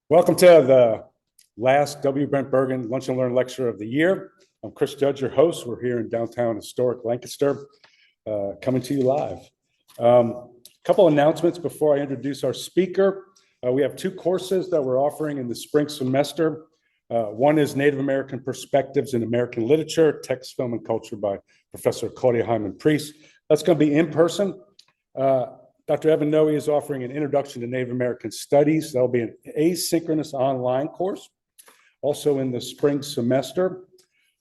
Welcome to the last W. Brent Bergen Lunch and Learn lecture of the year. I'm Chris Judge, your host. We're here in downtown historic Lancaster, coming to you live. Couple announcements before I introduce our speaker. We have two courses that we're offering in the spring semester. One is Native American Perspectives in American Literature, Text, Film, and Culture by Professor Claudia Hyman-Priest. That's going to be in person. Dr. Evan Noe is offering an Introduction to Native American Studies. That'll be an asynchronous online course, also in the spring semester.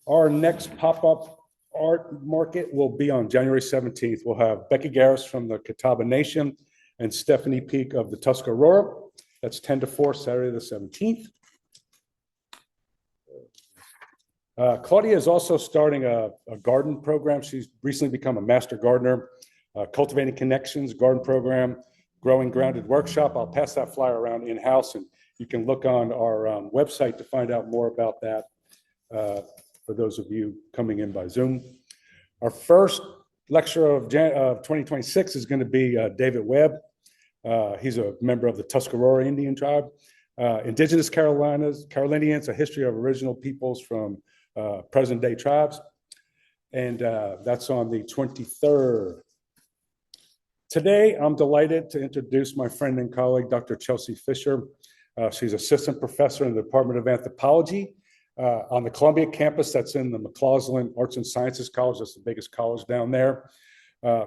Our next pop-up art market will be on January 17th. We'll have Becky Garris from the Catawba Nation and Stephanie Peak of the Tuscarora. That's 10 to 4, Saturday the 17th. Claudia is also starting a garden program. She's recently become a master gardener. Cultivating Connections garden program, Growing Grounded workshop. I'll pass that flyer around in-house, and you can look on our website to find out more about that for those of you coming in by Zoom. Our first lecture of 2026 is going to be David Webb. He's a member of the Tuscarora Indian tribe. Indigenous Carolinians, a history of original peoples from present-day tribes. And that's on the 23rd. Today, I'm delighted to introduce my friend and colleague, Dr. Chelsea Fisher. She's assistant professor in the Department of Anthropology on the Columbia campus. That's in the McCausland Arts and Sciences College. That's the biggest college down there.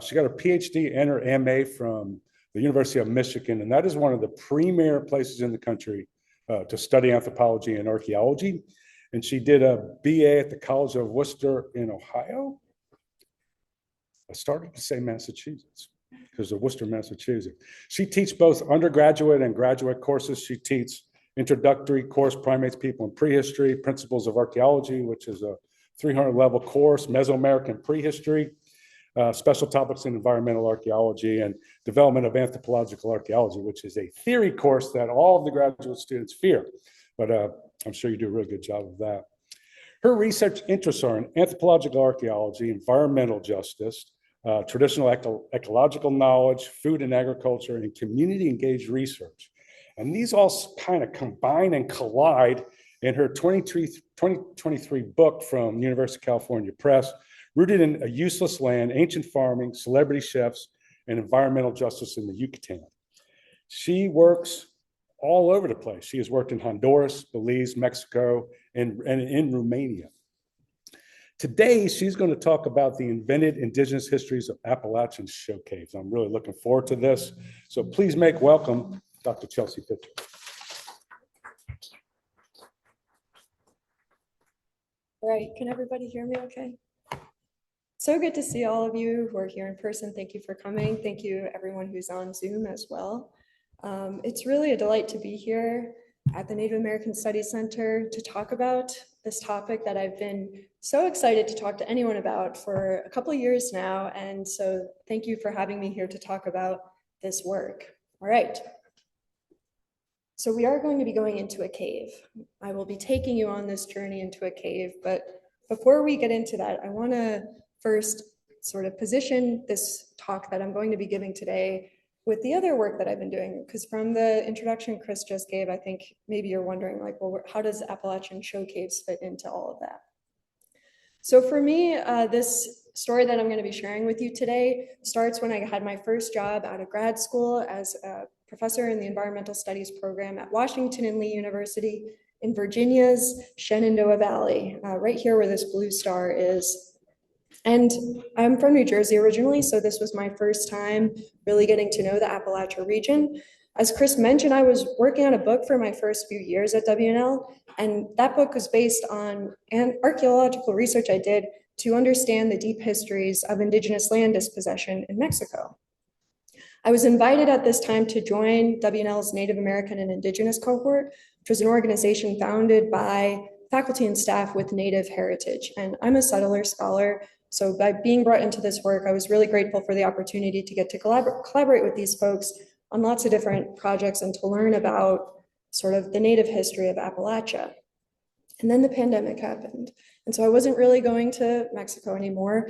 She got her PhD and her MA from the University of Michigan, and that is one of the premier places in the country to study anthropology and archaeology. And she did a BA at the College of Worcester in Ohio. I started to say Massachusetts, because of Worcester, Massachusetts. She teaches both undergraduate and graduate courses. She teaches introductory course, Primates, People, and Prehistory, Principles of Archaeology, which is a 300-level course, Mesoamerican Prehistory, special topics in environmental archaeology, and development of anthropological archaeology, which is a theory course that all of the graduate students fear. But I'm sure you do a really good job of that. Her research interests are in anthropological archaeology, environmental justice, traditional ecological knowledge, food and agriculture, and community-engaged research. And these all kind of combine and collide in her 2023 book from University of California Press, Rooted in a Useless Land, Ancient Farming, Celebrity Chefs, and Environmental Justice in the Yucatan. She works all over the place. She has worked in Honduras, Belize, Mexico, and in Romania. Today, she's going to talk about the Invented Indigenous Histories of Appalachian Showcase. I'm really looking forward to this. So please make welcome Dr. Chelsea Fisher. All right, can everybody hear me okay? So good to see all of you who are here in person. Thank you for coming. Thank you everyone who's on Zoom as well. It's really a delight to be here at the Native American Studies Center to talk about this topic that I've been so excited to talk to anyone about for a couple of years now. And so thank you for having me here to talk about this work. All right. So we are going to be going into a cave. I will be taking you on this journey into a cave, but before we get into that, I want to first sort of position this talk that I'm going to be giving today with the other work that I've been doing, because from the introduction Chris just gave, I think maybe you're wondering, like, well, how does Appalachian Showcase fit into all of that? So for me, this story that I'm going to be sharing with you today starts when I had my first job out of grad school as a professor in the Environmental Studies program at Washington and Lee University in Virginia's Shenandoah Valley, right here where this blue star is. And I'm from New Jersey originally, so this was my first time really getting to know the Appalachia region. As Chris mentioned, I was working on a book for my first few years at WNL, and that book was based on an archaeological research I did to understand the deep histories of indigenous land dispossession in Mexico. I was invited at this time to join WNL's Native American and Indigenous cohort, which was an organization founded by faculty and staff with Native heritage. And I'm a settler scholar, so by being brought into this work, I was really grateful for the opportunity to get to collaborate with these folks on lots of different projects and to learn about sort of the Native history of Appalachia. And then the pandemic happened. And so I wasn't really going to Mexico anymore.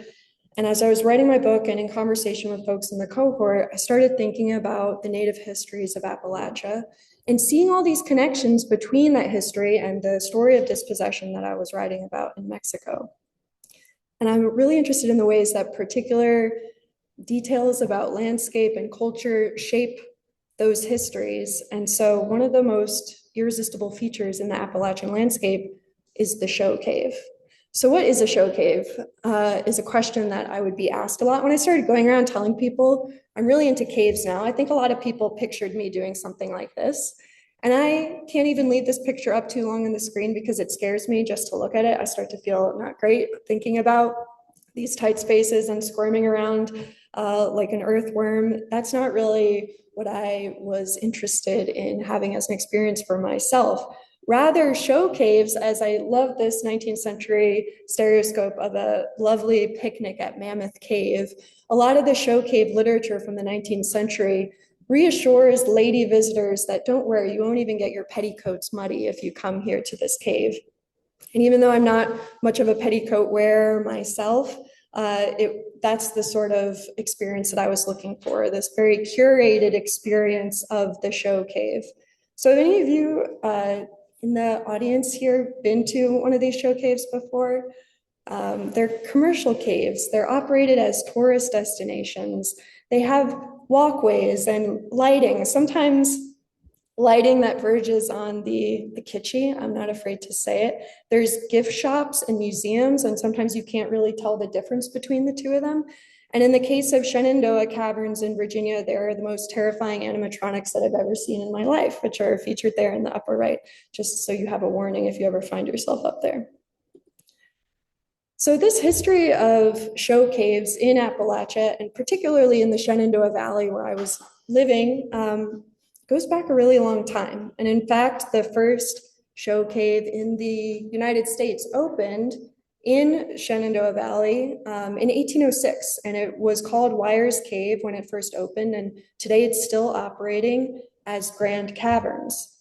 And as I was writing my book and in conversation with folks in the cohort, I started thinking about the Native histories of Appalachia and seeing all these connections between that history and the story of dispossession that I was writing about in Mexico. And I'm really interested in the ways that particular details about landscape and culture shape those histories. And so one of the most irresistible features in the Appalachian landscape is the show cave. So what is a show cave is a question that I would be asked a lot. When I started going around telling people, I'm really into caves now. I think a lot of people pictured me doing something like this. And I can't even leave this picture up too long on the screen because it scares me just to look at it. I start to feel not great thinking about these tight spaces and squirming around like an earthworm. That's not really what I was interested in having as an experience for myself. Rather, show caves, as I love this 19th century stereoscope of a lovely picnic at Mammoth Cave, a lot of the show cave literature from the 19th century reassures lady visitors that don't worry, you won't even get your petticoats muddy if you come here to this cave. And even though I'm not much of a petticoat wearer myself, that's the sort of experience that I was looking for, this very curated experience of the show cave. So have any of you in the audience here been to one of these show caves before? They're commercial caves. They're operated as tourist destinations. They have walkways and lighting, sometimes lighting that verges on the kitschy. I'm not afraid to say it. There's gift shops and museums, and sometimes you can't really tell the difference between the two of them. And in the case of Shenandoah Caverns in Virginia, they're the most terrifying animatronics that I've ever seen in my life, which are featured there in the upper right, just so you have a warning if you ever find yourself up there. So this history of show caves in Appalachia, and particularly in the Shenandoah Valley where I was living, goes back a really long time. And in fact, the first show cave in the United States opened in Shenandoah Valley in 1806, and it was called Wyer's Cave when it first opened, and today it's still operating as Grand Caverns.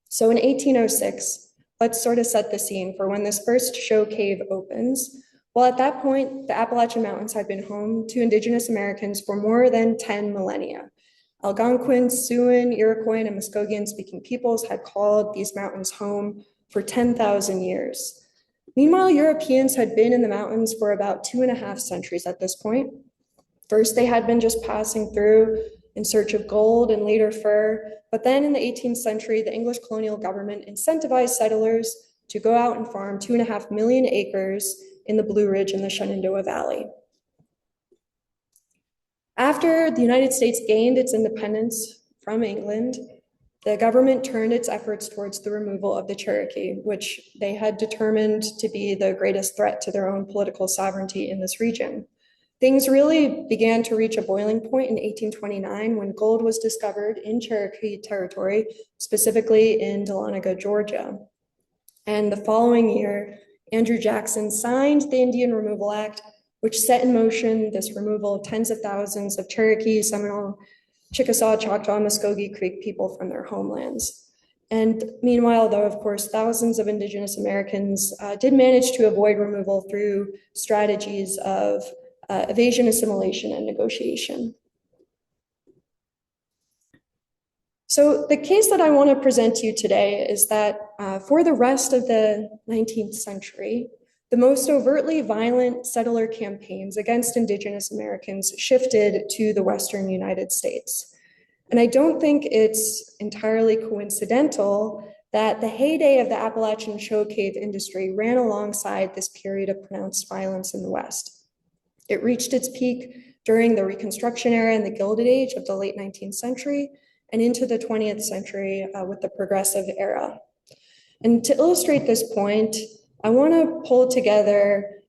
So in 1806, let's sort of set the scene for when this first show cave opens. Well, at that point, the Appalachian Mountains had been home to Indigenous Americans for more than 10 millennia. Algonquins, Siouan, Iroquois, and Muskogean-speaking peoples had called these mountains home for 10,000 years. Meanwhile, Europeans had been in the mountains for about 2.5 centuries at this point. First, they had been just passing through in search of gold and later fur, but then in the 18th century, the English colonial government incentivized settlers to go out and farm 2.5 million acres in the Blue Ridge in the Shenandoah Valley. After the United States gained its independence from England, the government turned its efforts towards the removal of the Cherokee, which they had determined to be the greatest threat to their own political sovereignty in this region. Things really began to reach a boiling point in 1829 when gold was discovered in Cherokee territory, specifically in Dahlonega, Georgia. And the following year, Andrew Jackson signed the Indian Removal Act, which set in motion this removal of tens of thousands of Cherokee, Seminole, Chickasaw, Choctaw, and Muskogee Creek people from their homelands. And meanwhile, though, of course, thousands of Indigenous Americans did manage to avoid removal through strategies of evasion, assimilation, and negotiation. So the case that I want to present to you today is that for the rest of the 19th century, the most overtly violent settler campaigns against Indigenous Americans shifted to the Western United States. And I don't think it's entirely coincidental that the heyday of the Appalachian show cave industry ran alongside this period of pronounced violence in the West. It reached its peak during the Reconstruction era and the Gilded Age of the late 19th century and into the 20th century with the Progressive era. And to illustrate this point, I want to pull together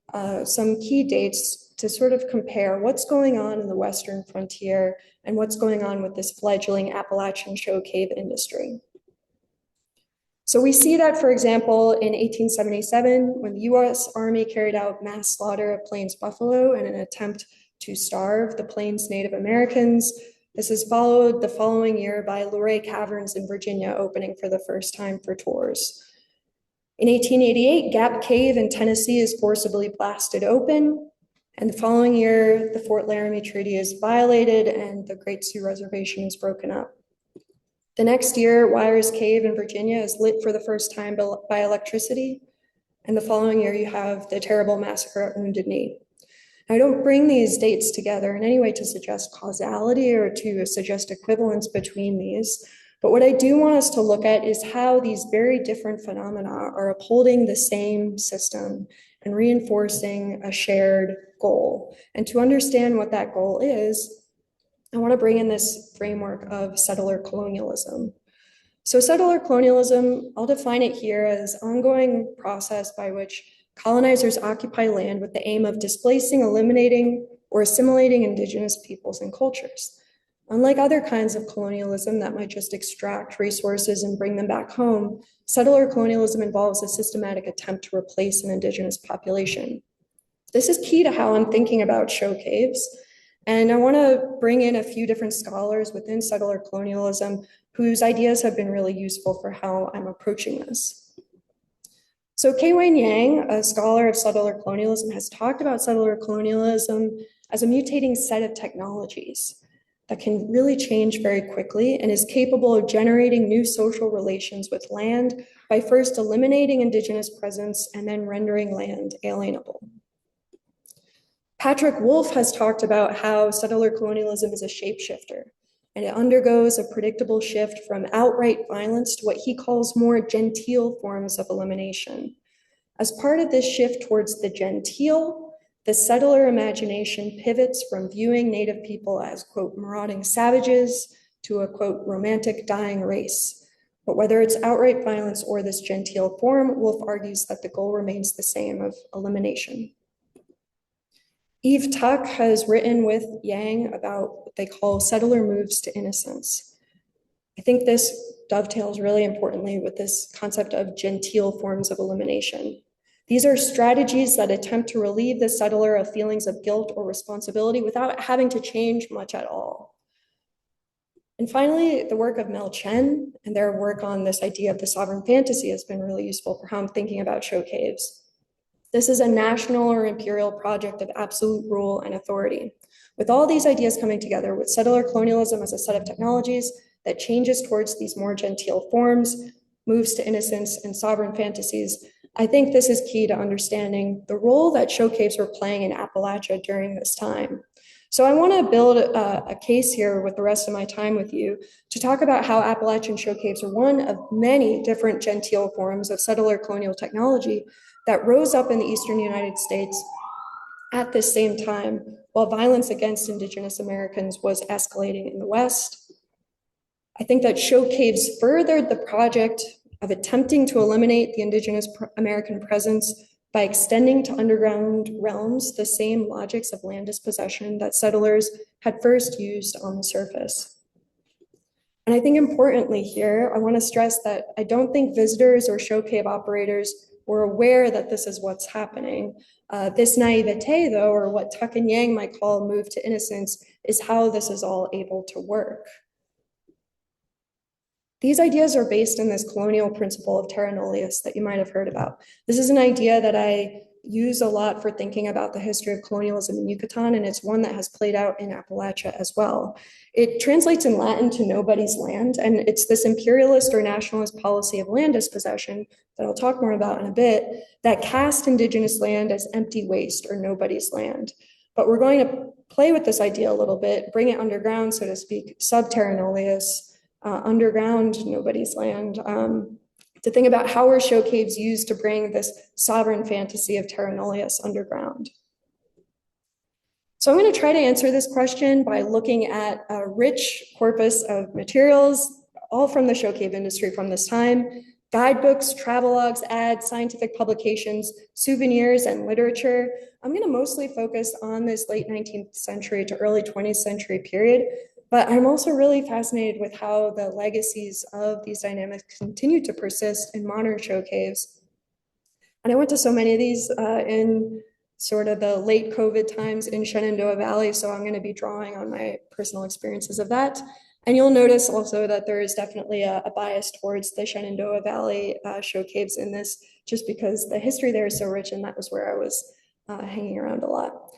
some key dates to sort of compare what's going on in the Western frontier and what's going on with this fledgling Appalachian show cave industry. So we see that, for example, in 1877, when the US Army carried out mass slaughter of Plains buffalo in an attempt to starve the Plains Native Americans. This is followed the following year by Luray Caverns in Virginia opening for the first time for tours. In 1888, Gap Cave in Tennessee is forcibly blasted open, and the following year, the Fort Laramie Treaty is violated and the Great Sioux Reservation is broken up. The next year, Wyers Cave in Virginia is lit for the first time by electricity. And the following year, you have the terrible massacre at Wounded Knee. I don't bring these dates together in any way to suggest causality or to suggest equivalence between these. But what I do want us to look at is how these very different phenomena are upholding the same system and reinforcing a shared goal. And to understand what that goal is, I want to bring in this framework of settler colonialism. So settler colonialism, I'll define it here as ongoing process by which colonizers occupy land with the aim of displacing, eliminating, or assimilating indigenous peoples and cultures. Unlike other kinds of colonialism that might just extract resources and bring them back home, settler colonialism involves a systematic attempt to replace an indigenous population. This is key to how I'm thinking about show caves. And I want to bring in a few different scholars within settler colonialism whose ideas have been really useful for how I'm approaching this. So Kei-Wen Yang, a scholar of settler colonialism, has talked about settler colonialism as a mutating set of technologies that can really change very quickly and is capable of generating new social relations with land by first eliminating indigenous presence and then rendering land alienable. Patrick Wolfe has talked about how settler colonialism is a shapeshifter, and it undergoes a predictable shift from outright violence to what he calls more genteel forms of elimination. As part of this shift towards the genteel, the settler imagination pivots from viewing Native people as, quote, marauding savages to a, quote, romantic dying race. But whether it's outright violence or this genteel form, Wolfe argues that the goal remains the same of elimination. Eve Tuck has written with Yang about what they call settler moves to innocence. I think this dovetails really importantly with this concept of genteel forms of elimination. These are strategies that attempt to relieve the settler of feelings of guilt or responsibility without having to change much at all. And finally, the work of Mel Chen and their work on this idea of the sovereign fantasy has been really useful for how I'm thinking about show caves. This is a national or imperial project of absolute rule and authority. With all these ideas coming together, with settler colonialism as a set of technologies that changes towards these more genteel forms, moves to innocence and sovereign fantasies, I think this is key to understanding the role that show caves were playing in Appalachia during this time. So I want to build a case here with the rest of my time with you to talk about how Appalachian show caves are one of many different genteel forms of settler colonial technology that rose up in the eastern United States at this same time, while violence against Indigenous Americans was escalating in the West. I think that show caves furthered the project of attempting to eliminate the Indigenous American presence by extending to underground realms the same logics of land dispossession that settlers had first used on the surface. And I think importantly here, I want to stress that I don't think visitors or show cave operators were aware that this is what's happening. This naivete, though, or what Tuck and Yang might call a move to innocence, is how this is all able to work. These ideas are based in this colonial principle of terra nullius that you might have heard about. This is an idea that I use a lot for thinking about the history of colonialism in Yucatan, and it's one that has played out in Appalachia as well. It translates in Latin to nobody's land, and it's this imperialist or nationalist policy of land dispossession that I'll talk more about in a bit, that cast indigenous land as empty waste or nobody's land. But we're going to play with this idea a little bit, bring it underground, so to speak, sub terra nullius, underground nobody's land, to think about how were show caves used to bring this sovereign fantasy of terra nullius underground. So I'm going to try to answer this question by looking at a rich corpus of materials, all from the show cave industry from this time: guidebooks, travelogues, ads, scientific publications, souvenirs, and literature. I'm going to mostly focus on this late 19th century to early 20th century period, but I'm also really fascinated with how the legacies of these dynamics continue to persist in modern show caves. And I went to so many of these in sort of the late COVID times in Shenandoah Valley, so I'm going to be drawing on my personal experiences of that. And you'll notice also that there is definitely a bias towards the Shenandoah Valley show caves in this, just because the history there is so rich, and that was where I was hanging around a lot.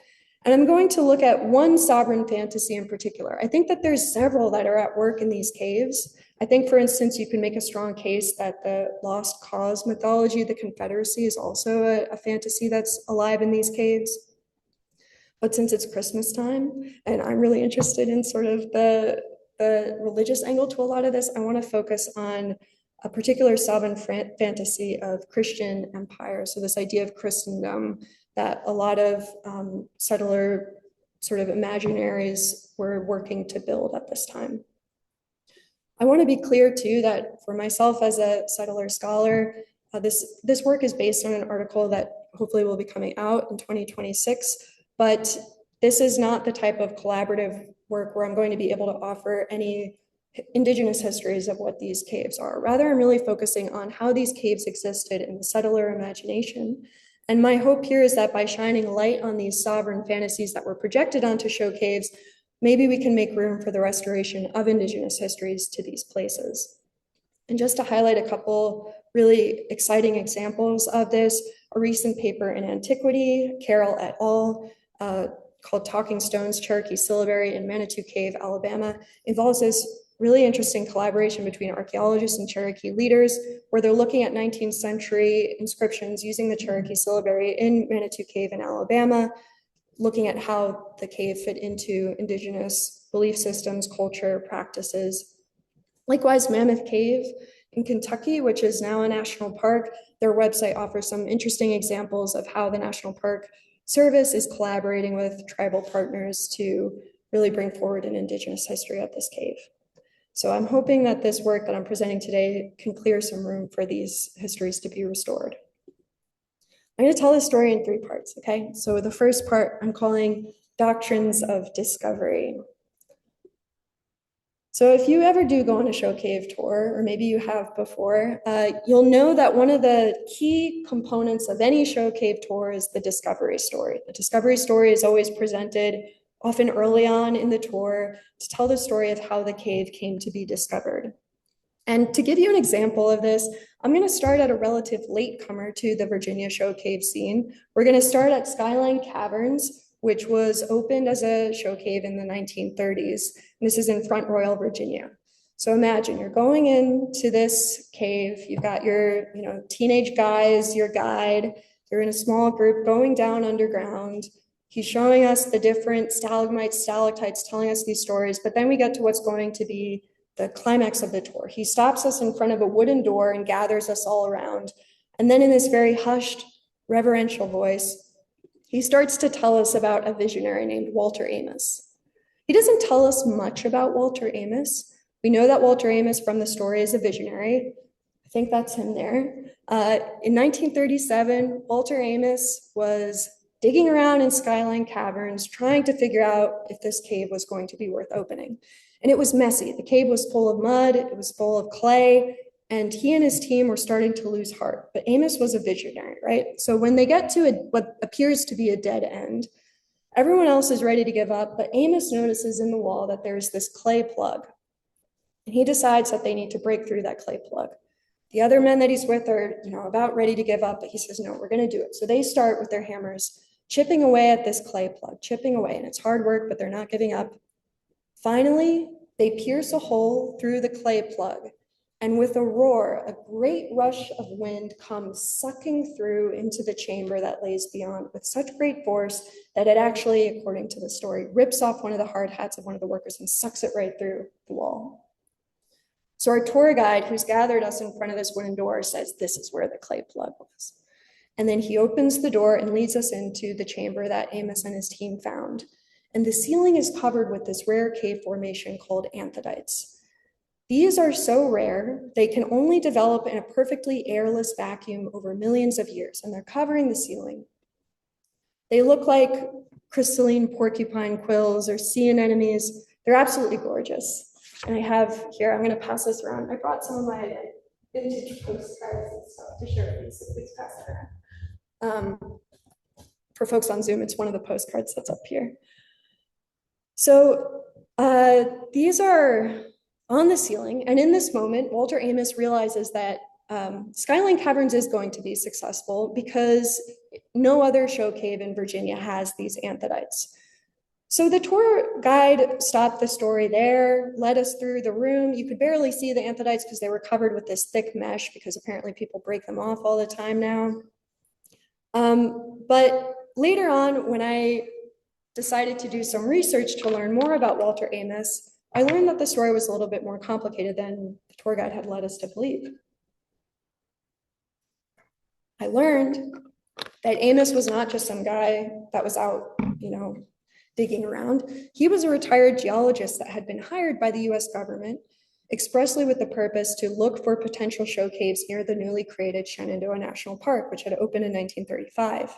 And I'm going to look at one sovereign fantasy in particular. I think that there's several that are at work in these caves, I think, for instance, you can make a strong case that the lost cause mythology of the Confederacy is also a fantasy that's alive in these caves. But since it's Christmas time, and I'm really interested in sort of the religious angle to a lot of this, I want to focus on a particular sovereign fantasy of Christian empire. So this idea of Christendom that a lot of settler sort of imaginaries were working to build at this time. I want to be clear too that for myself as a settler scholar, this work is based on an article that hopefully will be coming out in 2026, but this is not the type of collaborative work where I'm going to be able to offer any Indigenous histories of what these caves are. Rather, I'm really focusing on how these caves existed in the settler imagination. And my hope here is that by shining light on these sovereign fantasies that were projected onto show caves, maybe we can make room for the restoration of Indigenous histories to these places. And just to highlight a couple really exciting examples of this, a recent paper in Antiquity, Carroll et al., called Talking Stones, Cherokee Syllabary in Manitou Cave, Alabama, involves this really interesting collaboration between archaeologists and Cherokee leaders, where they're looking at 19th century inscriptions using the Cherokee Syllabary in Manitou Cave in Alabama, looking at how the cave fit into Indigenous belief systems, culture, practices. Likewise, Mammoth Cave in Kentucky, which is now a national park, their website offers some interesting examples of how the National Park Service is collaborating with tribal partners to really bring forward an Indigenous history of this cave. So I'm hoping that this work that I'm presenting today can clear some room for these histories to be restored. I'm going to tell this story in 3 parts, okay? So the first part I'm calling Doctrines of Discovery. So if you ever do go on a show cave tour, or maybe you have before, you'll know that one of the key components of any show cave tour is the discovery story. The discovery story is always presented often early on in the tour to tell the story of how the cave came to be discovered. And to give you an example of this, I'm going to start at a relative latecomer to the Virginia show cave scene. We're going to start at Skyline Caverns, which was opened as a show cave in the 1930s. And this is in Front Royal, Virginia. So imagine you're going into this cave, you've got your teenage guys, your guide, you're in a small group going down underground. He's showing us the different stalagmites, stalactites, telling us these stories, but then we get to what's going to be the climax of the tour. He stops us in front of a wooden door and gathers us all around. And then in this very hushed, reverential voice, he starts to tell us about a visionary named Walter Amos. He doesn't tell us much about Walter Amos. We know that Walter Amos from the story is a visionary. I think that's him there. In 1937, Walter Amos was digging around in Skyline Caverns, trying to figure out if this cave was going to be worth opening. And it was messy. The cave was full of mud, it was full of clay, and he and his team were starting to lose heart. But Amos was a visionary, right? So when they get to what appears to be a dead end, everyone else is ready to give up, but Amos notices in the wall that there's this clay plug. And he decides that they need to break through that clay plug. The other men that he's with are, about ready to give up, but he says, no, we're going to do it. So they start with their hammers, chipping away at this clay plug, chipping away. And it's hard work, but they're not giving up. Finally, they pierce a hole through the clay plug. And with a roar, a great rush of wind comes sucking through into the chamber that lays beyond with such great force that it actually, according to the story, rips off one of the hard hats of one of the workers and sucks it right through the wall. So our tour guide, who's gathered us in front of this wooden door, says this is where the clay plug was. And then he opens the door and leads us into the chamber that Amos and his team found. And the ceiling is covered with this rare cave formation called anthodites. These are so rare, they can only develop in a perfectly airless vacuum over millions of years, and they're covering the ceiling. They look like crystalline porcupine quills or sea anemones. They're absolutely gorgeous. And I have here, I'm going to pass this around. I brought some of my vintage postcards and stuff to share with you, so please pass it around. For folks on Zoom, it's one of the postcards that's up here. So these are on the ceiling, and in this moment, Walter Amos realizes that Skyline Caverns is going to be successful because no other show cave in Virginia has these anthodites. So the tour guide stopped the story there, led us through the room. You could barely see the anthodites because they were covered with this thick mesh because apparently people break them off all the time now. But later on, when I decided to do some research to learn more about Walter Amos, I learned that the story was a little bit more complicated than the tour guide had led us to believe. I learned that Amos was not just some guy that was out, digging around. He was a retired geologist that had been hired by the US government expressly with the purpose to look for potential show caves near the newly created Shenandoah National Park, which had opened in 1935.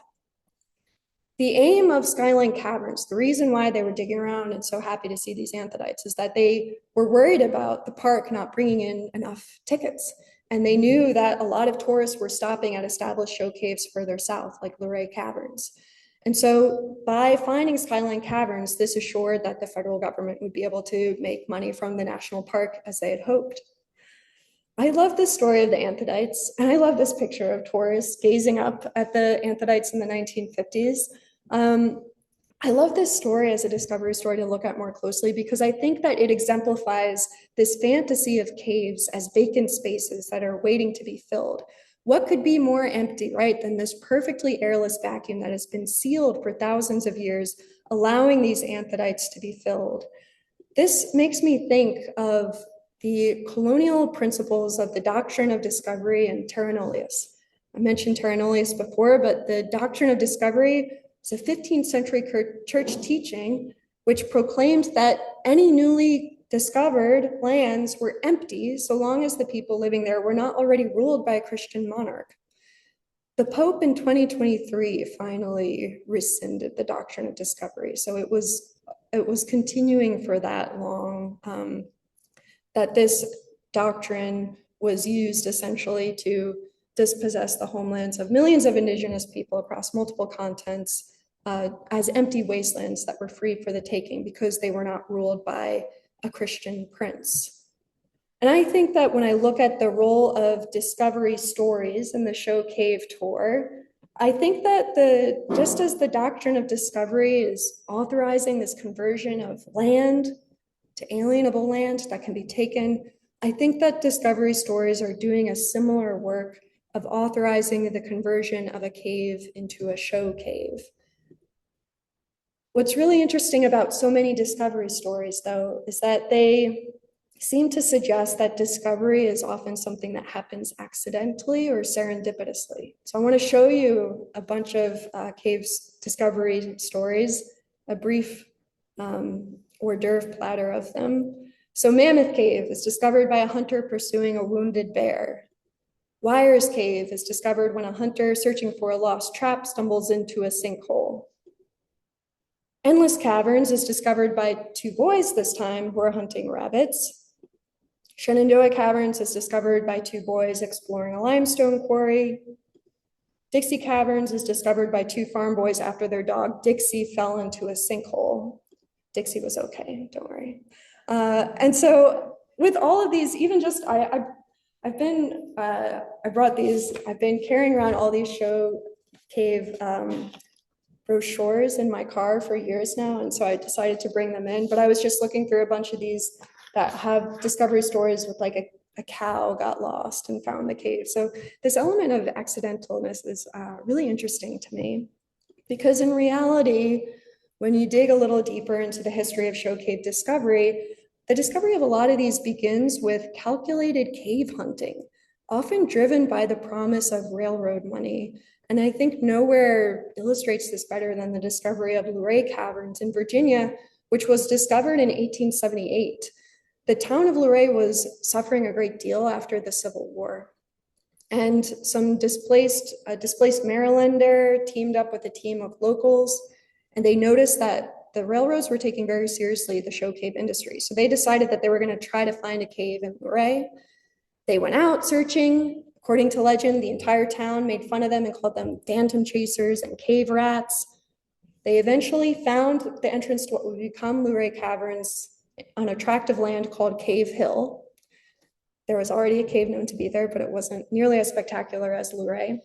The aim of Skyline Caverns, the reason why they were digging around and so happy to see these anthodites, is that they were worried about the park not bringing in enough tickets. And they knew that a lot of tourists were stopping at established show caves further south, like Luray Caverns. And so by finding Skyline Caverns, this assured that the federal government would be able to make money from the national park as they had hoped. I love the story of the anthodites, and I love this picture of tourists gazing up at the anthodites in the 1950s. I love this story as a discovery story to look at more closely because I think that it exemplifies this fantasy of caves as vacant spaces that are waiting to be filled. What could be more empty, right, than this perfectly airless vacuum that has been sealed for thousands of years, allowing these anthodites to be filled? This makes me think of the colonial principles of the doctrine of discovery and terra nullius. I mentioned terra nullius before, but the doctrine of discovery is a 15th century church teaching which proclaimed that any newly discovered lands were empty so long as the people living there were not already ruled by a Christian monarch. The Pope in 2023 finally rescinded the doctrine of discovery. So it was continuing for that long, that this doctrine was used essentially to dispossess the homelands of millions of indigenous people across multiple continents as empty wastelands that were free for the taking because they were not ruled by a Christian prince. And I think that when I look at the role of discovery stories in the show cave tour, I think that just as the doctrine of discovery is authorizing this conversion of land to alienable land that can be taken, I think that discovery stories are doing a similar work of authorizing the conversion of a cave into a show cave. What's really interesting about so many discovery stories, though, is that they seem to suggest that discovery is often something that happens accidentally or serendipitously. So I want to show you a bunch of caves discovery stories, a brief hors d'oeuvre platter of them. So Mammoth Cave is discovered by a hunter pursuing a wounded bear. Wires Cave is discovered when a hunter searching for a lost trap stumbles into a sinkhole. Endless Caverns is discovered by two boys this time who are hunting rabbits. Shenandoah Caverns is discovered by two boys exploring a limestone quarry. Dixie Caverns is discovered by two farm boys after their dog Dixie fell into a sinkhole. Dixie was okay, don't worry. And so with all of these, even just, I brought these, I've been carrying around all these show cave brochures in my car for years now, and so I decided to bring them in, but I was just looking through a bunch of these that have discovery stories with like a cow got lost and found the cave. So this element of accidentalness is really interesting to me, because in reality, when you dig a little deeper into the history of show cave discovery, the discovery of a lot of these begins with calculated cave hunting, often driven by the promise of railroad money. And I think nowhere illustrates this better than the discovery of Luray Caverns in Virginia, which was discovered in 1878. The town of Luray was suffering a great deal after the Civil War. And some displaced Marylander teamed up with a team of locals, and they noticed that the railroads were taking very seriously the show cave industry. So they decided that they were going to try to find a cave in Luray. They went out searching. According to legend, the entire town made fun of them and called them phantom chasers and cave rats. They eventually found the entrance to what would become Luray Caverns on a tract of land called Cave Hill. There was already a cave known to be there, but it wasn't nearly as spectacular as Luray.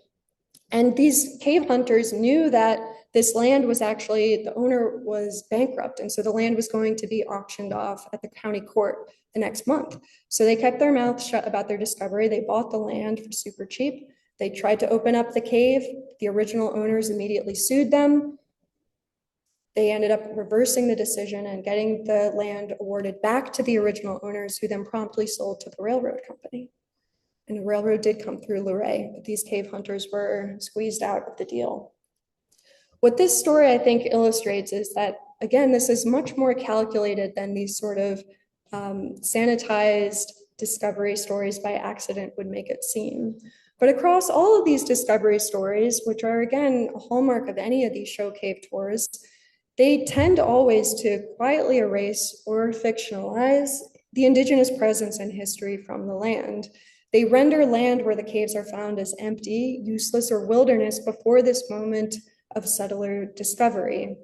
And these cave hunters knew that this land was actually, the owner was bankrupt. And so the land was going to be auctioned off at the county court the next month. So they kept their mouths shut about their discovery. They bought the land for super cheap. They tried to open up the cave. The original owners immediately sued them. They ended up reversing the decision and getting the land awarded back to the original owners, who then promptly sold to the railroad company. And the railroad did come through Luray, but these cave hunters were squeezed out of the deal. What this story, I think, illustrates is that, again, this is much more calculated than these sort of sanitized discovery stories by accident would make it seem. But across all of these discovery stories, which are, again, a hallmark of any of these show cave tours, they tend always to quietly erase or fictionalize the Indigenous presence and history from the land. They render land where the caves are found as empty, useless, or wilderness before this moment of settler discovery.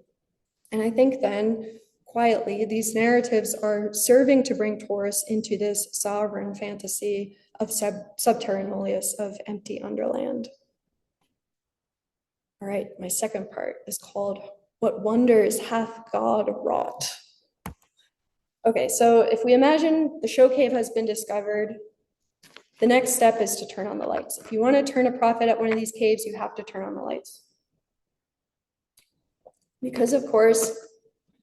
And I think then, quietly, these narratives are serving to bring tourists into this sovereign fantasy of subterraneous, of empty underland. All right, my second part is called "What Wonders Hath God Wrought?" Okay, so if we imagine the show cave has been discovered, the next step is to turn on the lights. If you want to turn a profit at one of these caves, you have to turn on the lights. Because, of course,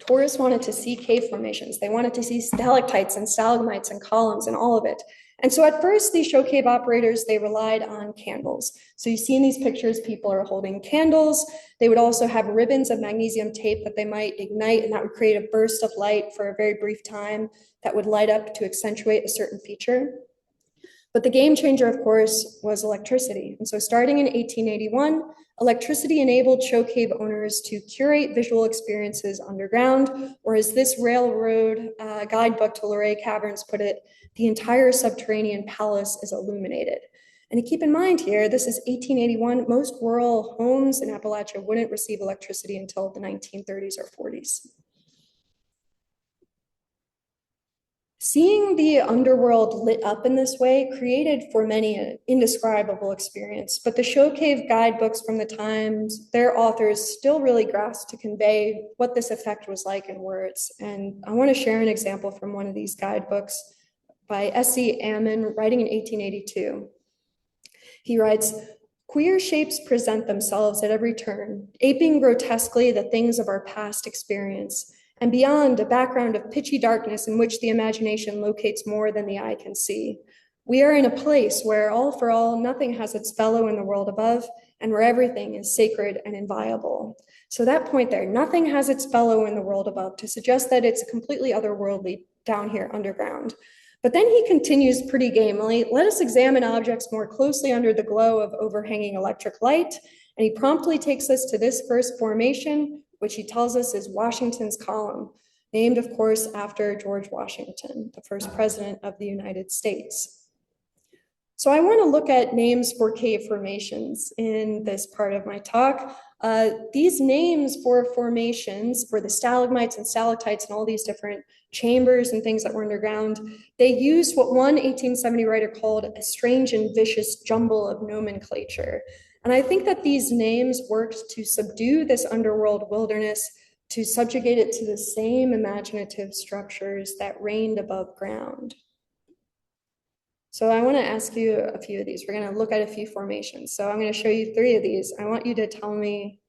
tourists wanted to see cave formations. They wanted to see stalactites and stalagmites and columns and all of it. And so at first, these show cave operators, they relied on candles. So you see in these pictures, people are holding candles. They would also have ribbons of magnesium tape that they might ignite, and that would create a burst of light for a very brief time that would light up to accentuate a certain feature. But the game changer, of course, was electricity. And so starting in 1881, electricity enabled show cave owners to curate visual experiences underground, or as this railroad guidebook to Luray Caverns put it, the entire subterranean palace is illuminated. And to keep in mind here, this is 1881. Most rural homes in Appalachia wouldn't receive electricity until the 1930s or 40s. Seeing the underworld lit up in this way created for many an indescribable experience, but the show cave guidebooks from the times, their authors still really grasped to convey what this effect was like in words. And I want to share an example from one of these guidebooks by S.E. Ammon, writing in 1882. He writes, "Queer shapes present themselves at every turn, aping grotesquely the things of our past experience, and beyond a background of pitchy darkness in which the imagination locates more than the eye can see. We are in a place where, all for all, nothing has its fellow in the world above, and where everything is sacred and inviolable." So that point there, nothing has its fellow in the world above, to suggest that it's completely otherworldly down here underground. But then he continues pretty gamely, "Let us examine objects more closely under the glow of overhanging electric light." And he promptly takes us to this first formation, which he tells us is Washington's Column, named, of course, after George Washington, the first president of the United States. So I want to look at names for cave formations in this part of my talk. These names for formations, for the stalagmites and stalactites and all these different chambers and things that were underground, they used what one 1870 writer called a strange and vicious jumble of nomenclature. And I think that these names worked to subdue this underworld wilderness, to subjugate it to the same imaginative structures that reigned above ground. So I want to ask you a few of these. We're going to look at a few formations. So I'm going to show you 3 of these. I want you to tell me,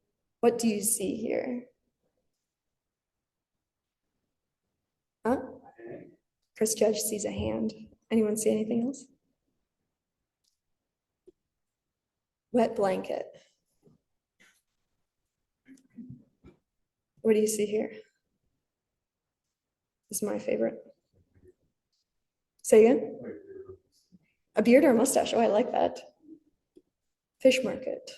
what do you see here? Huh? Chris Judge sees a hand. Anyone see anything else? Wet blanket. What do you see here? This is my favorite. Say again? A beard or a mustache? Oh, I like that. Fish market.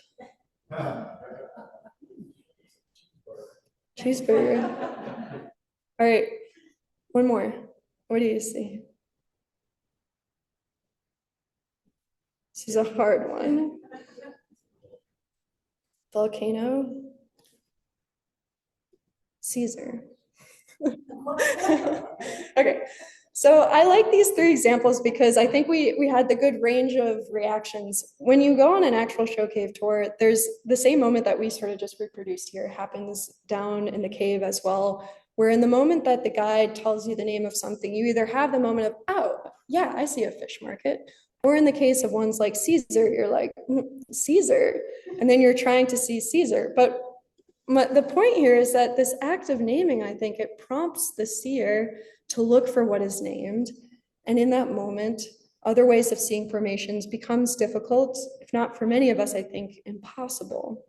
Cheeseburger. All right, one more. What do you see? This is a hard one. Volcano. Caesar. Okay, So I like these three examples because I think we had the good range of reactions. When you go on an actual show cave tour, there's the same moment that we sort of just reproduced here happens down in the cave as well, where in the moment that the guide tells you the name of something, you either have the moment of, oh, yeah, I see a fish market. Or in the case of ones like Caesar, you're like, Caesar. And then you're trying to see Caesar. But the point here is that this act of naming, I think it prompts the seer to look for what is named. And in that moment, other ways of seeing formations becomes difficult, if not for many of us, I think, impossible.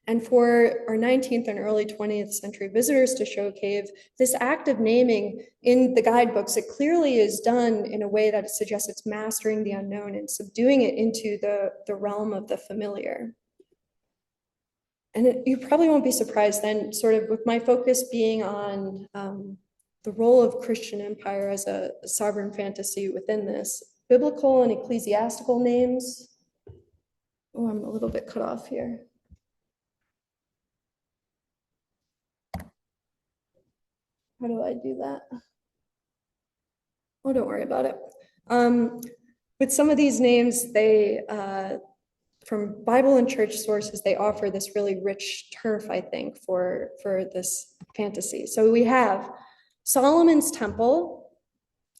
And for our 19th and early 20th century visitors to Show Cave, this act of naming in the guidebooks, it clearly is done in a way that suggests it's mastering the unknown and subduing it into the realm of the familiar. And you probably won't be surprised then, sort of with my focus being on the role of Christian empire as a sovereign fantasy within this, biblical and ecclesiastical names. Oh, I'm a little bit cut off here. How do I do that? Oh, don't worry about it. With some of these names, they, from Bible and church sources, they offer this really rich turf, I think, for this fantasy. So we have Solomon's temple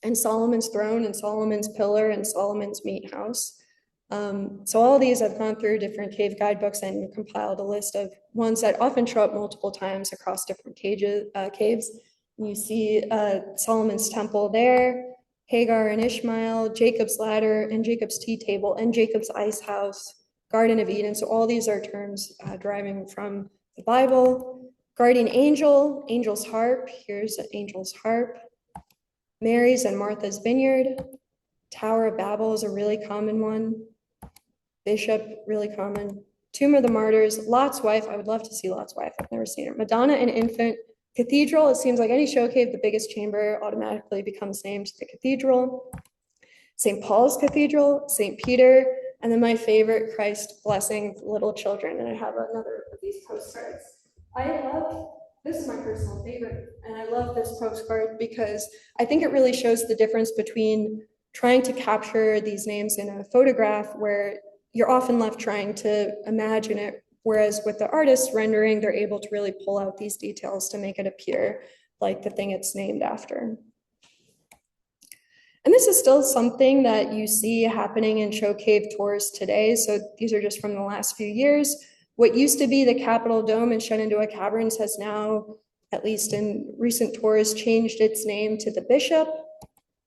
and Solomon's throne and Solomon's pillar and Solomon's meat house. So all of these I've gone through different cave guidebooks and compiled a list of ones that often show up multiple times across different caves. You see Solomon's temple there, Hagar and Ishmael, Jacob's ladder and Jacob's tea table and Jacob's ice house, Garden of Eden. So all these are terms deriving from the Bible. Guardian angel, angel's harp. Here's an angel's harp. Mary's and Martha's vineyard. Tower of Babel is a really common one. Bishop, really common. Tomb of the Martyrs. Lot's wife. I would love to see Lot's wife. I've never seen her. Madonna and infant. Cathedral. It seems like any show cave, the biggest chamber automatically becomes named the cathedral. St. Paul's Cathedral, St. Peter, and then my favorite, Christ blessing little children. And I have another of these postcards. This is my personal favorite, and I love this postcard because I think it really shows the difference between trying to capture these names in a photograph where you're often left trying to imagine it, whereas with the artist's rendering, they're able to really pull out these details to make it appear like the thing it's named after. And this is still something that you see happening in show cave tours today. So these are just from the last few years. What used to be the Capitol Dome in Shenandoah Caverns has now, at least in recent tours, changed its name to the Bishop.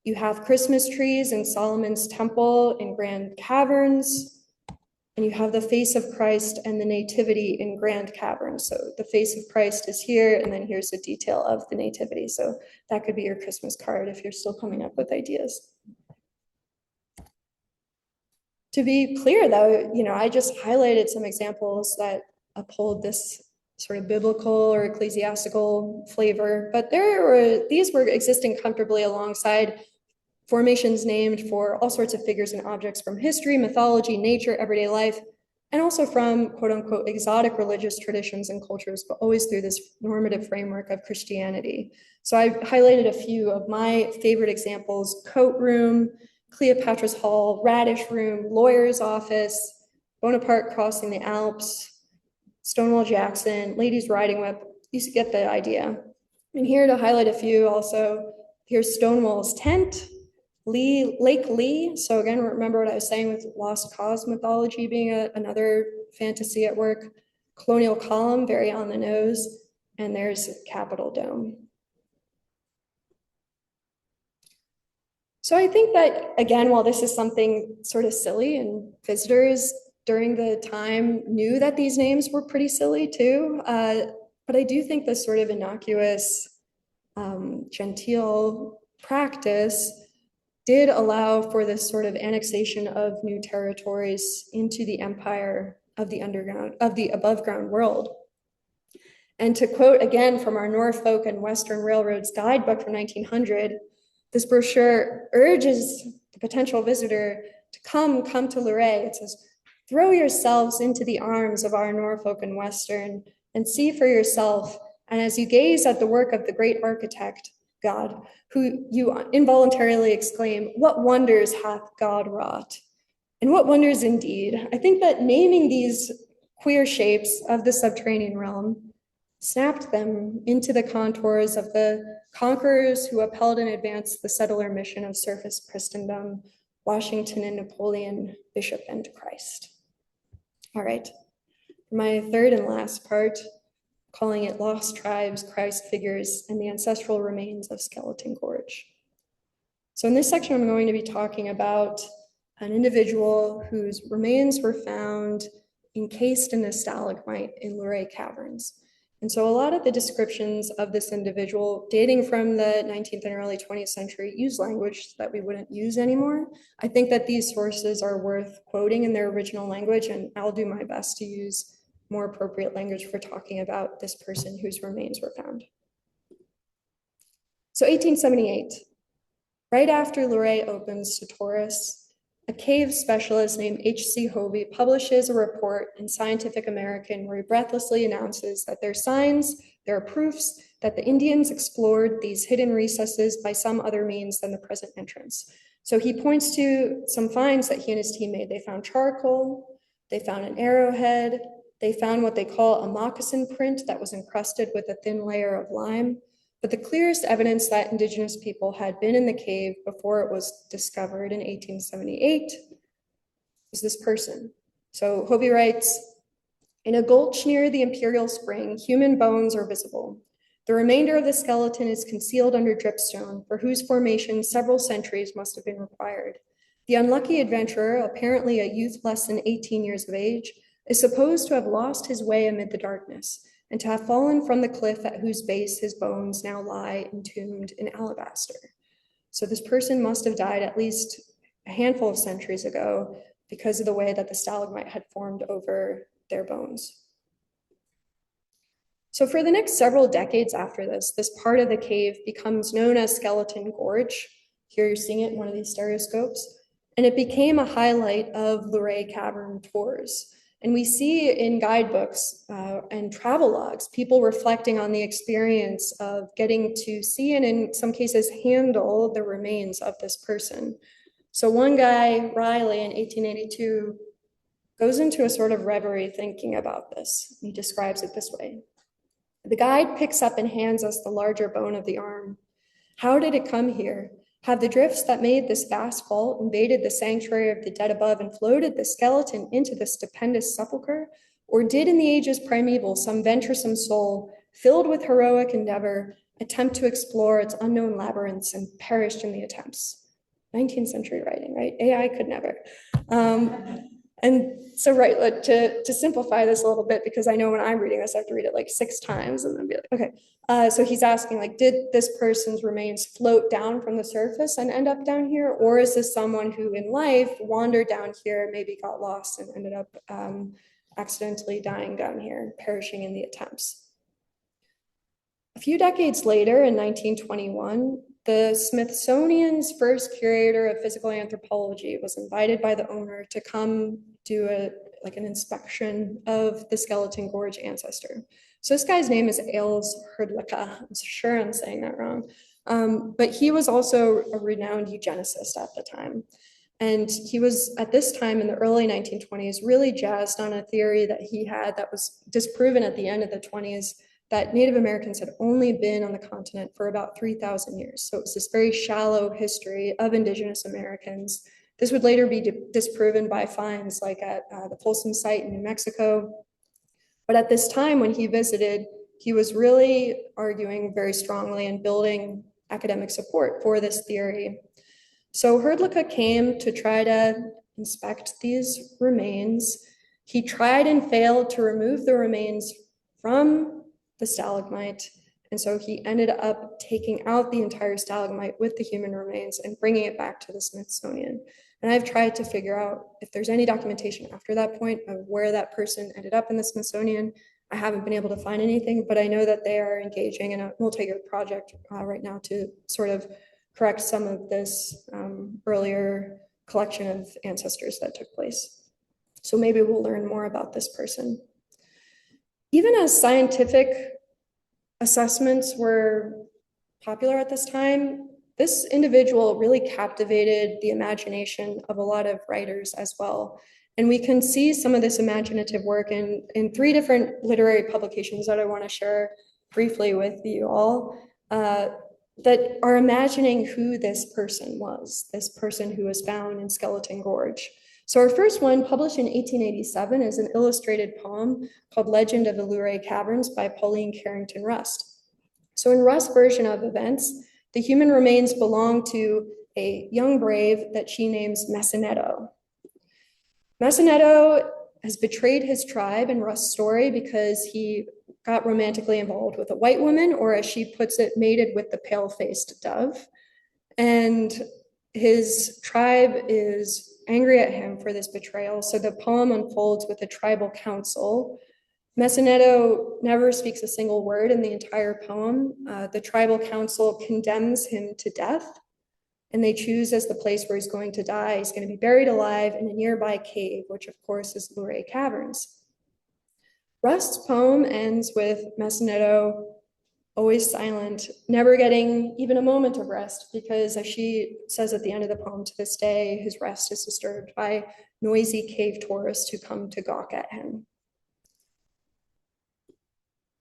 You have Christmas trees in Solomon's Temple in Grand Caverns. And you have the face of Christ and the Nativity in Grand Caverns. So the face of Christ is here, and then here's a detail of the Nativity. So that could be your Christmas card if you're still coming up with ideas. To be clear, though, I just highlighted some examples that uphold this sort of biblical or ecclesiastical flavor, but these were existing comfortably alongside formations named for all sorts of figures and objects from history, mythology, nature, everyday life, and also from quote unquote exotic religious traditions and cultures, but always through this normative framework of Christianity. So I highlighted a few of my favorite examples: coat room, Cleopatra's Hall, radish room, lawyer's office, Bonaparte crossing the Alps, Stonewall Jackson, ladies riding whip. You get the idea. And here to highlight a few also, here's Stonewall's tent, Lake Lee. So again, remember what I was saying with lost cause mythology being another fantasy at work. Colonial column, very on the nose. And there's Capitol Dome. So I think that, again, while this is something sort of silly, and visitors during the time knew that these names were pretty silly too, but I do think this sort of innocuous, genteel practice did allow for this sort of annexation of new territories into the empire of the underground, of the above ground world. And to quote again from our Norfolk and Western Railroad's guidebook from 1900, this brochure urges the potential visitor to come to Luray. It says, throw yourselves into the arms of our Norfolk and Western and see for yourself. And as you gaze at the work of the great architect, God, who you involuntarily exclaim, "What wonders hath God wrought?" And what wonders indeed. I think that naming these queer shapes of the subterranean realm snapped them into the contours of the conquerors who upheld and advanced the settler mission of surface Christendom, Washington and Napoleon, Bishop and Christ. All right, my third and last part, calling it Lost Tribes, Christ Figures, and the Ancestral Remains of Skeleton Gorge. So in this section, I'm going to be talking about an individual whose remains were found encased in a stalagmite in Luray Caverns. And so a lot of the descriptions of this individual dating from the 19th and early 20th century use language that we wouldn't use anymore. I think that these sources are worth quoting in their original language, and I'll do my best to use more appropriate language for talking about this person whose remains were found. So 1878, right after Luray opens to tourists, a cave specialist named H.C. Hovey publishes a report in Scientific American where he breathlessly announces that there are signs, there are proofs that the Indians explored these hidden recesses by some other means than the present entrance. So he points to some finds that he and his team made. They found charcoal, they found an arrowhead, they found what they call a moccasin print that was encrusted with a thin layer of lime. But the clearest evidence that Indigenous people had been in the cave before it was discovered in 1878 was this person. So Hovey writes, "In a gulch near the Imperial Spring, human bones are visible. The remainder of the skeleton is concealed under dripstone, for whose formation several centuries must have been required. The unlucky adventurer, apparently a youth less than 18 years of age, is supposed to have lost his way amid the darkness, and to have fallen from the cliff at whose base his bones now lie entombed in alabaster." So this person must have died at least a handful of centuries ago because of the way that the stalagmite had formed over their bones. So for the next several decades after this part of the cave becomes known as Skeleton Gorge. Here you're seeing it in one of these stereoscopes. And it became a highlight of Luray Cavern tours. And we see in guidebooks and travel logs, people reflecting on the experience of getting to see and in some cases handle the remains of this person. So one guy, Riley, in 1882, goes into a sort of reverie thinking about this. He describes it this way. "The guide picks up and hands us the larger bone of the arm. How did it come here? Have the drifts that made this vast vault invaded the sanctuary of the dead above and floated the skeleton into the stupendous sepulchre? Or did in the ages primeval some venturesome soul, filled with heroic endeavor, attempt to explore its unknown labyrinths and perished in the attempts?" 19th century writing, right? AI could never. And so, right, to simplify this a little bit, because I know when I'm reading this, I have to read it like 6 times and then be like, okay. So he's asking, like, did this person's remains float down from the surface and end up down here? Or is this someone who in life wandered down here, maybe got lost and ended up accidentally dying down here, perishing in the attempts? A few decades later, in 1921, the Smithsonian's first curator of physical anthropology was invited by the owner to come do an inspection of the Skeleton Gorge ancestor. So this guy's name is Ailes Herdlicka. I'm sure I'm saying that wrong. But he was also a renowned eugenicist at the time. And he was, at this time in the early 1920s, really jazzed on a theory that he had that was disproven at the end of the 20s, that Native Americans had only been on the continent for about 3,000 years. So it was this very shallow history of Indigenous Americans. This would later be disproven by finds like at the Folsom site in New Mexico. But at this time when he visited, he was really arguing very strongly and building academic support for this theory. So Herdlicka came to try to inspect these remains. He tried and failed to remove the remains from the stalagmite. And so he ended up taking out the entire stalagmite with the human remains and bringing it back to the Smithsonian. And I've tried to figure out if there's any documentation after that point of where that person ended up in the Smithsonian. I haven't been able to find anything, but I know that they are engaging in a multi-year project right now to sort of correct some of this earlier collection of ancestors that took place. So maybe we'll learn more about this person. Even as scientific assessments were popular at this time, this individual really captivated the imagination of a lot of writers as well. And we can see some of this imaginative work in three different literary publications that I want to share briefly with you all, that are imagining who this person was, this person who was found in Skeleton Gorge. So our first one, published in 1887, is an illustrated poem called Legend of the Luray Caverns by Pauline Carrington Rust. So in Rust's version of events, the human remains belong to a young brave that she names Messinetto. Messinetto has betrayed his tribe in Rust's story because he got romantically involved with a white woman, or as she puts it, mated with the pale-faced dove. And his tribe is angry at him for this betrayal. So the poem unfolds with a tribal council. Messinetto never speaks a single word in the entire poem. The tribal council condemns him to death, and they choose as the place where he's going to die. He's going to be buried alive in a nearby cave, which of course is Luray Caverns. Rust's poem ends with Messinetto always silent, never getting even a moment of rest, because as she says at the end of the poem, to this day, his rest is disturbed by noisy cave tourists who come to gawk at him.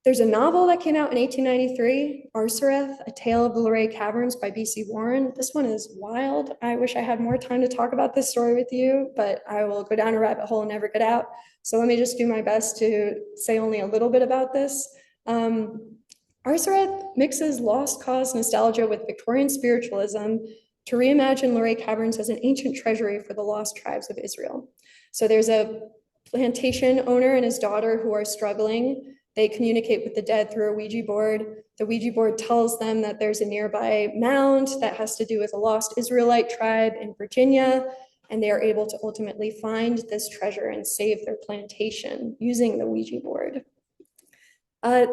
There's a novel that came out in 1893, Arsareth, A Tale of the Luray Caverns by B.C. Warren. This one is wild. I wish I had more time to talk about this story with you, but I will go down a rabbit hole and never get out. So let me just do my best to say only a little bit about this. Arsareth mixes lost cause nostalgia with Victorian spiritualism to reimagine Luray Caverns as an ancient treasury for the lost tribes of Israel. So there's a plantation owner and his daughter who are struggling. They communicate with the dead through a Ouija board. The Ouija board tells them that there's a nearby mound that has to do with a lost Israelite tribe in Virginia, and they are able to ultimately find this treasure and save their plantation using the Ouija board.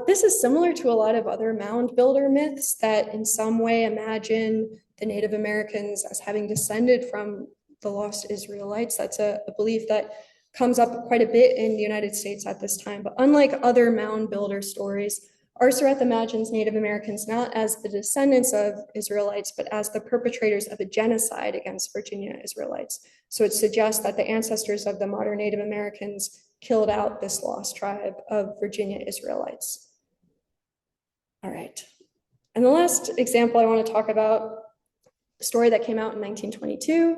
This is similar to a lot of other mound builder myths that in some way imagine the Native Americans as having descended from the lost Israelites. That's a belief that comes up quite a bit in the United States at this time. But unlike other mound builder stories, Arsareth imagines Native Americans not as the descendants of Israelites, but as the perpetrators of a genocide against Virginia Israelites. So it suggests that the ancestors of the modern Native Americans killed out this lost tribe of Virginia Israelites. All right. And the last example I want to talk about, a story that came out in 1922,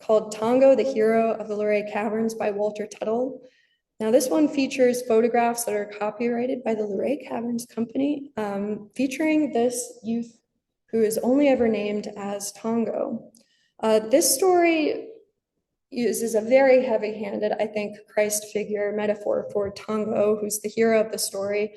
called Tongo, the Hero of the Luray Caverns by Walter Tuttle. Now this one features photographs that are copyrighted by the Luray Caverns Company, featuring this youth who is only ever named as Tongo. This story uses a very heavy-handed, I think, Christ figure metaphor for Tongo, who's the hero of the story,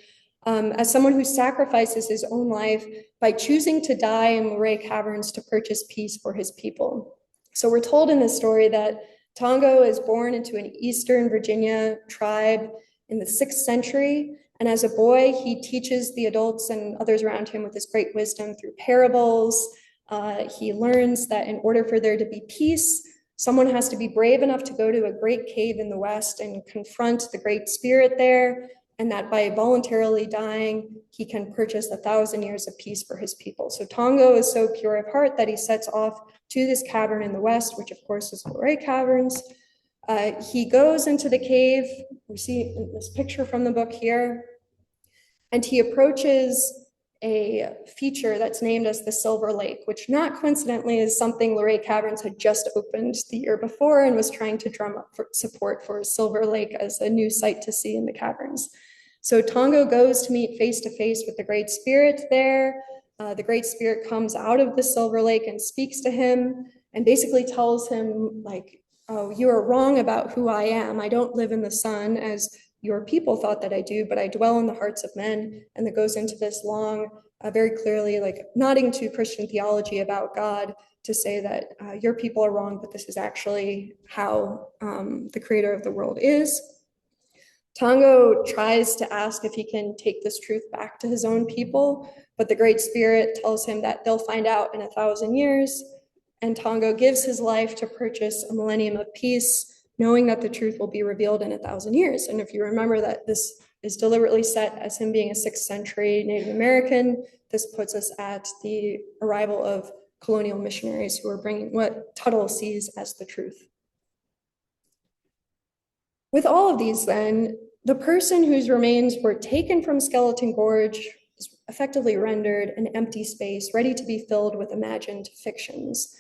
as someone who sacrifices his own life by choosing to die in Luray Caverns to purchase peace for his people. So we're told in this story that Tongo is born into an Eastern Virginia tribe in the 6th century. And as a boy, he teaches the adults and others around him with his great wisdom through parables. He learns that in order for there to be peace, someone has to be brave enough to go to a great cave in the West and confront the Great Spirit there, and that by voluntarily dying, he can purchase 1,000 years of peace for his people. So Tongo is so pure of heart that he sets off to this cavern in the West, which of course is Luray Caverns. He goes into the cave, we see this picture from the book here, and he approaches a feature that's named as the Silver Lake, which not coincidentally is something Luray Caverns had just opened the year before and was trying to drum up support for Silver Lake as a new site to see in the caverns. So Tongo goes to meet face to face with the Great Spirit there. The Great Spirit comes out of the Silver Lake and speaks to him and basically tells him, like, oh, you are wrong about who I am. I don't live in the sun as your people thought that I do, but I dwell in the hearts of men. And that goes into this long, very clearly like nodding to Christian theology about God to say that your people are wrong, but this is actually how the creator of the world is. Tongo tries to ask if he can take this truth back to his own people, but the Great Spirit tells him that they'll find out in 1,000 years. And Tongo gives his life to purchase a millennium of peace, knowing that the truth will be revealed in 1,000 years. And if you remember that this is deliberately set as him being a 6th century Native American. This puts us at the arrival of colonial missionaries who are bringing what Tuttle sees as the truth. With all of these then, the person whose remains were taken from Skeleton Gorge is effectively rendered an empty space ready to be filled with imagined fictions.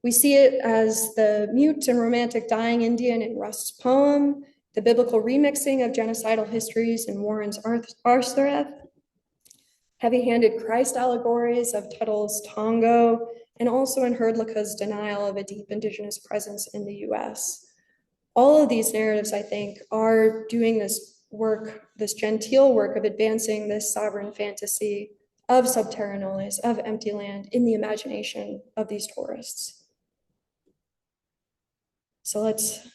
We see it as the mute and romantic dying Indian in Rust's poem, the biblical remixing of genocidal histories in Warren's Arthureth, heavy-handed Christ allegories of Tuttle's Tongo, and also in Herdlicka's denial of a deep Indigenous presence in the US. All of these narratives, I think, are doing this work, this genteel work of advancing this sovereign fantasy of subterra nullius, of empty land in the imagination of these tourists. So let's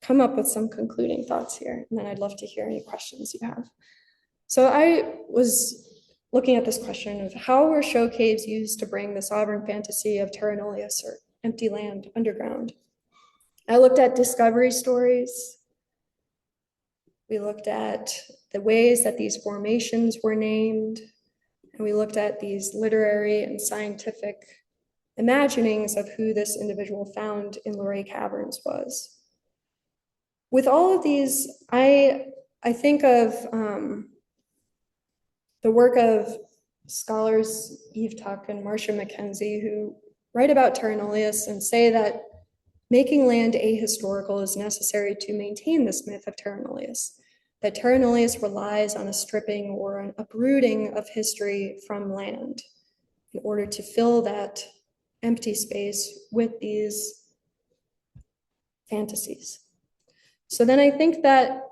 come up with some concluding thoughts here, and then I'd love to hear any questions you have. So I was looking at this question of how were show caves used to bring the sovereign fantasy of terra nullius, or empty land, underground? I looked at discovery stories. We looked at the ways that these formations were named, and we looked at these literary and scientific imaginings of who this individual found in Luray Caverns was. With all of these, I think of the work of scholars Eve Tuck and Marcia McKenzie, who write about terra nullius and say that making land ahistorical is necessary to maintain this myth of terra nullius, that terra nullius relies on a stripping or an uprooting of history from land in order to fill that empty space with these fantasies. So then I think that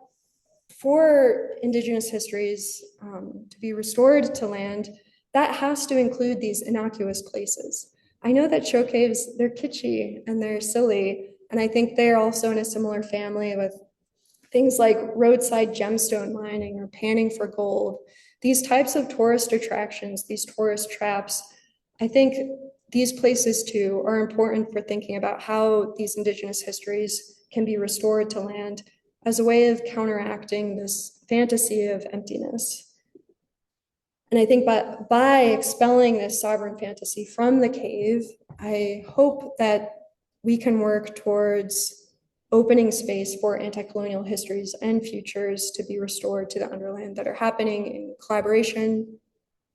for Indigenous histories to be restored to land, that has to include these innocuous places. I know that show caves, they're kitschy and they're silly, and I think they're also in a similar family with things like roadside gemstone mining or panning for gold. These types of tourist attractions, these tourist traps, I think these places too are important for thinking about how these Indigenous histories can be restored to land as a way of counteracting this fantasy of emptiness. And I think by expelling this sovereign fantasy from the cave, I hope that we can work towards opening space for anti-colonial histories and futures to be restored to the underland that are happening in collaboration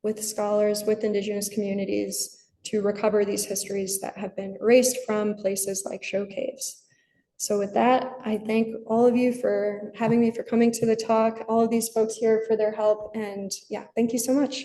with scholars, with Indigenous communities, to recover these histories that have been erased from places like show caves. So with that, I thank all of you for having me, for coming to the talk, all of these folks here for their help, and yeah, thank you so much.